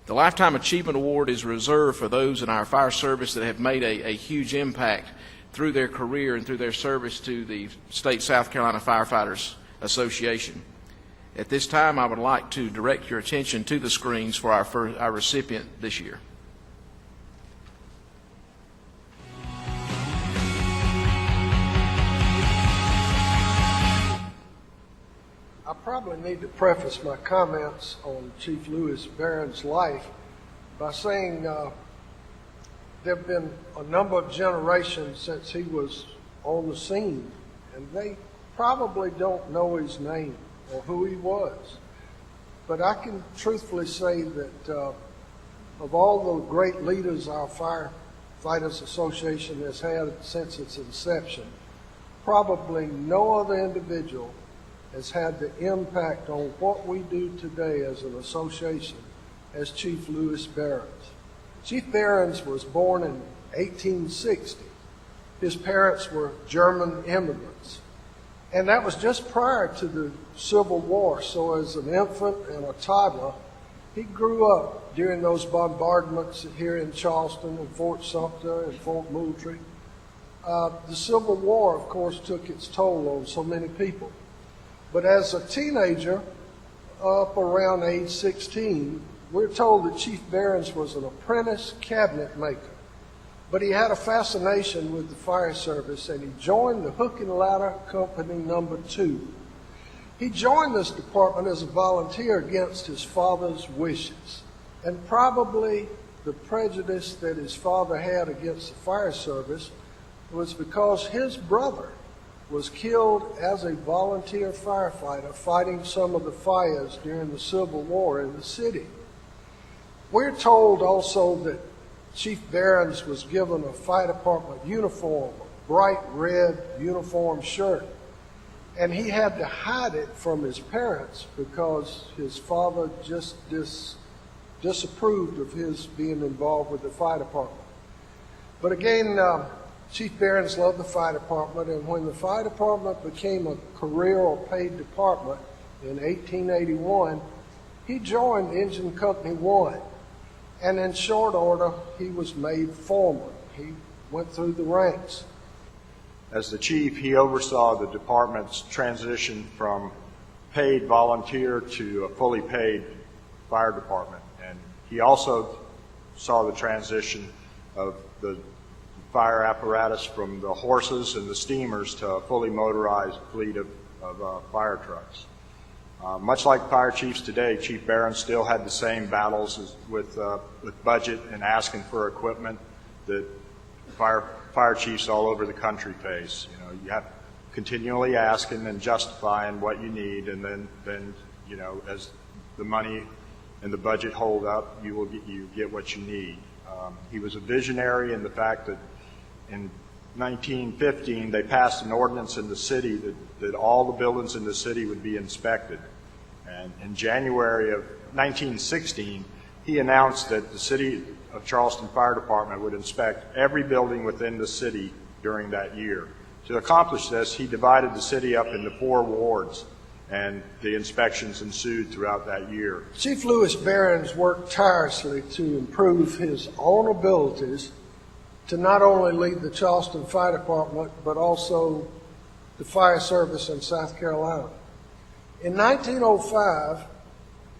The Lifetime Achievement Award is reserved for those in our fire service that have made a huge impact through their career and through their service to the State South Carolina Firefighters Association. At this time, I would like to direct your attention to the screens for our recipient this year. I probably need to preface my comments on Chief Lewis Behrens' life by saying there have been a number of generations since he was on the scene, and they probably don't know his name or who he was. But I can truthfully say that of all the great leaders our Firefighters Association has had since its inception, probably no other individual has had the impact on what we do today as an association as Chief Lewis Behrens. Chief Behrens was born in 1860. His parents were German immigrants. And that was just prior to the Civil War. So as an infant and a toddler, he grew up during those bombardments here in Charleston and Fort Sumter and Fort Moultrie. The Civil War, of course, took its toll on so many people. But as a teenager, up around age 16, we're told that Chief Behrens was an apprentice cabinet maker. But he had a fascination with the fire service, and he joined the Hook and Ladder Company No. 2. He joined this department as a volunteer against his father's wishes. And probably the prejudice that his father had against the fire service was because his brother was killed as a volunteer firefighter fighting some of the fires during the Civil War in the city. We're told also that Chief Behrens was given a fire department uniform, a bright red uniform shirt, and he had to hide it from his parents because his father just disapproved of his being involved with the fire department. But again, Chief Behrens loved the fire department, and when the fire department became a career or paid department in 1881, he joined Engine Company 1. And in short order, he was made foreman. He went through the ranks. As the chief, he oversaw the department's transition from paid volunteer to a fully paid fire department. And he also saw the transition of the fire apparatus from the horses and the steamers to a fully motorized fleet of fire trucks. Much like fire chiefs today, Chief Behrens still had the same battles with budget and asking for equipment that fire chiefs all over the country face. You know, you have continually asking and justifying what you need, and then you know, as the money and the budget hold up, you get what you need. He was a visionary in the fact that in 1915 they passed an ordinance in the city that all the buildings in the city would be inspected. And in January of 1916, he announced that the City of Charleston Fire Department would inspect every building within the city during that year. To accomplish this, he divided the city up into 4 wards, and the inspections ensued throughout that year. Chief Lewis Behrens worked tirelessly to improve his own abilities to not only lead the Charleston Fire Department, but also the fire service in South Carolina. In 1905,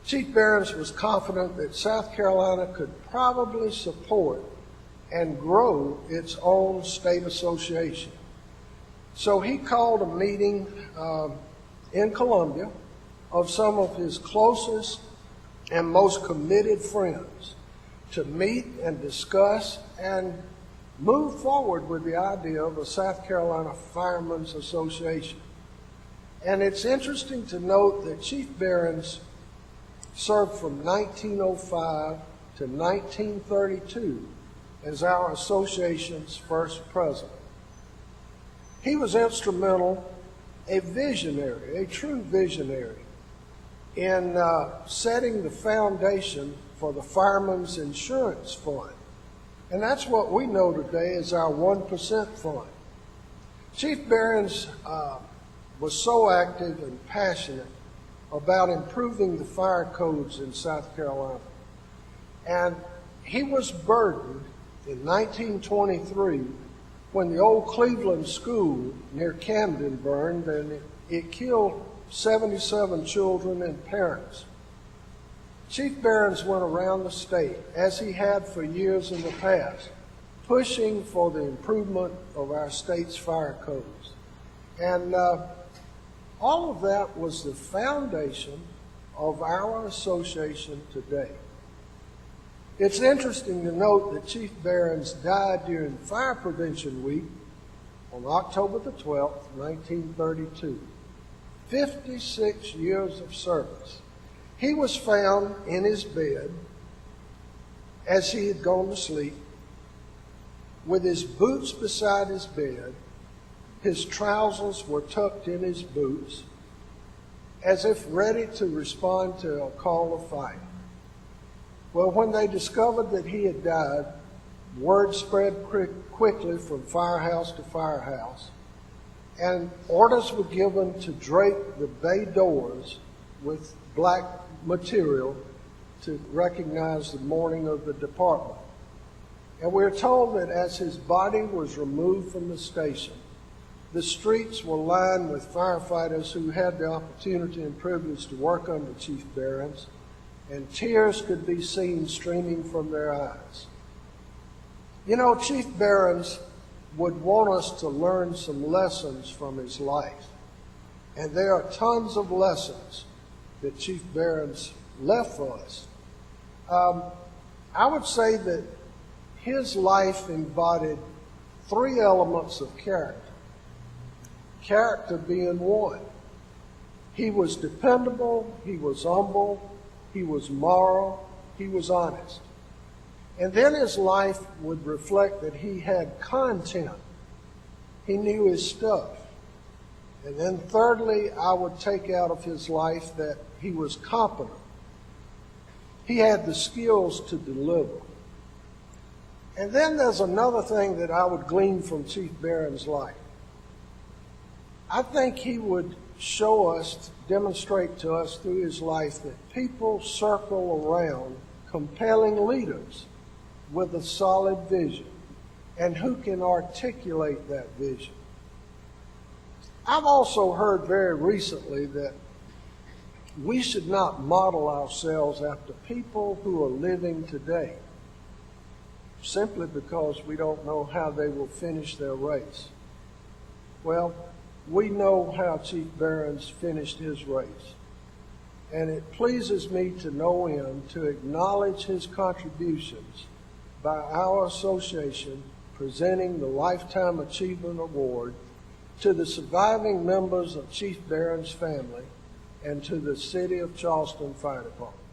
Chief Behrens was confident that South Carolina could probably support and grow its own state association. So he called a meeting in Columbia of some of his closest and most committed friends to meet and discuss and move forward with the idea of a South Carolina Firemen's Association. And it's interesting to note that Chief Behrens served from 1905 to 1932 as our association's first president. He was instrumental, a visionary, a true visionary, in setting the foundation for the Firemen's Insurance Fund. And that's what we know today as our 1% fund. Chief Behrens was so active and passionate about improving the fire codes in South Carolina. And he was burdened in 1923 when the old Cleveland school near Camden burned, and it killed 77 children and parents. Chief Behrens went around the state, as he had for years in the past, pushing for the improvement of our state's fire codes. And all of that was the foundation of our association today. It's interesting to note that Chief Behrens died during Fire Prevention Week on October the 12th, 1932. 56 years of service. He was found in his bed as he had gone to sleep, with his boots beside his bed. His trousers were tucked in his boots, as if ready to respond to a call of fire. Well, when they discovered that he had died, word spread quickly from firehouse to firehouse, and orders were given to drape the bay doors with black material to recognize the mourning of the department. And we're told that as his body was removed from the station, the streets were lined with firefighters who had the opportunity and privilege to work under Chief Behrens, and tears could be seen streaming from their eyes. You know, Chief Behrens would want us to learn some lessons from his life. And there are tons of lessons that Chief Behrens left for us. I would say that his life embodied three elements of character. Character being one. He was dependable, he was humble, he was moral, he was honest. And then his life would reflect that he had content. He knew his stuff. And then thirdly, I would take out of his life that he was competent. He had the skills to deliver. And then there's another thing that I would glean from Chief Behrens' life. I think he would show us, demonstrate to us through his life that people circle around compelling leaders with a solid vision and who can articulate that vision. I've also heard very recently that we should not model ourselves after people who are living today simply because we don't know how they will finish their race. Well, we know how Chief Behrens finished his race. And it pleases me to know him, to acknowledge his contributions by our association presenting the Lifetime Achievement Award to the surviving members of Chief Behrens' family and to the City of Charleston Fire Department.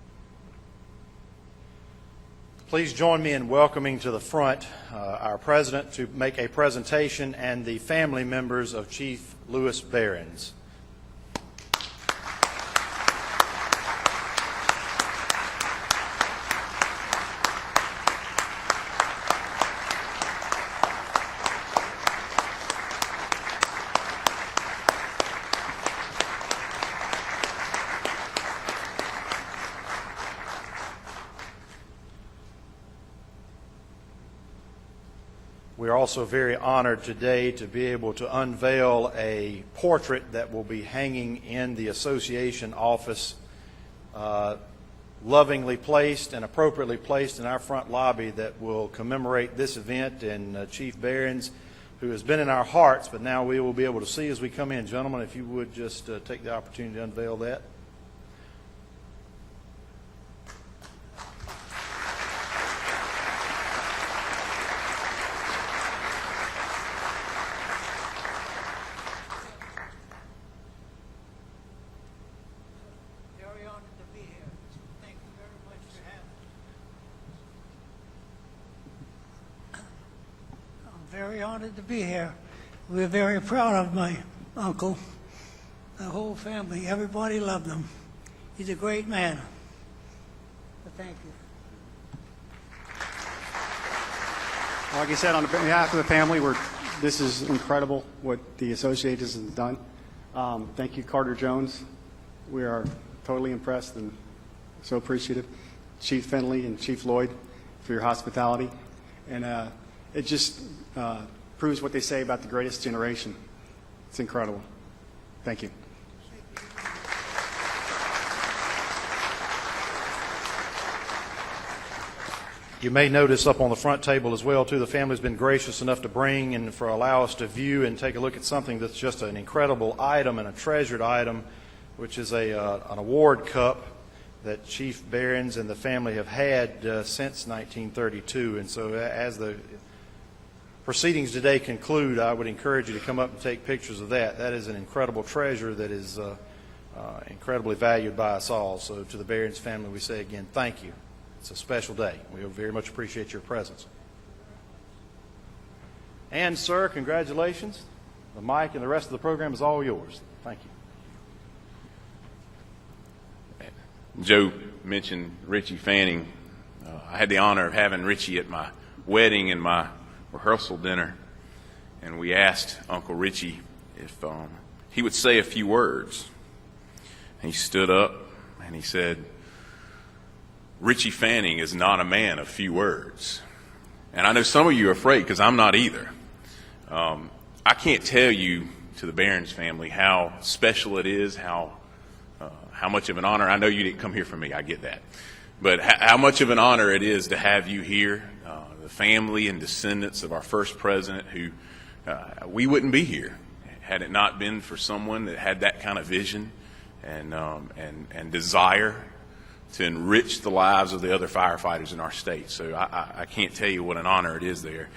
Please join me in welcoming to the front our president to make a presentation and the family members of Chief Louis Behrens. We are also very honored today to be able to unveil a portrait that will be hanging in the association office, lovingly placed and appropriately placed in our front lobby, that will commemorate this event and Chief Behrens, who has been in our hearts, but now we will be able to see as we come in. Gentlemen, if you would just take the opportunity to unveil that. Very honored to be here. We're very proud of my uncle, the whole family. Everybody loved him. He's a great man. But thank you. Like I said, on behalf of the family, this is incredible what the association has done. Thank you, Carter Jones. We are totally impressed and so appreciative. Chief Finley and Chief Lloyd for your hospitality. And it just proves what they say about the greatest generation. It's incredible. Thank you. You may notice up on the front table as well, too, the family's been gracious enough to bring and allow us to view and take a look at something that's just an incredible item and a treasured item, which is an award cup that Chief Behrens and the family have had since 1932. And so as the proceedings today conclude, I would encourage you to come up and take pictures of that. That is an incredible treasure that is incredibly valued by us all. So to the Behrens family, we say again, thank you. It's a special day. We very much appreciate your presence. And, sir, congratulations. The mic and the rest of the program is all yours. Thank you. Joe mentioned Richie Fanning. I had the honor of having Richie at my wedding and my rehearsal dinner, and we asked Uncle Richie if he would say a few words. And he stood up and he said, "Richie Fanning is not a man of few words." And I know some of you are afraid, because I'm not either. I can't tell you, to the Behrens family, how special it is, how much of an honor. I know you didn't come here for me, I get that. But how much of an honor it is to have you here, the family and descendants of our first president, who we wouldn't be here had it not been for someone that had that kind of vision and desire to enrich the lives of the other firefighters in our state. So I can't tell you what an honor it is there.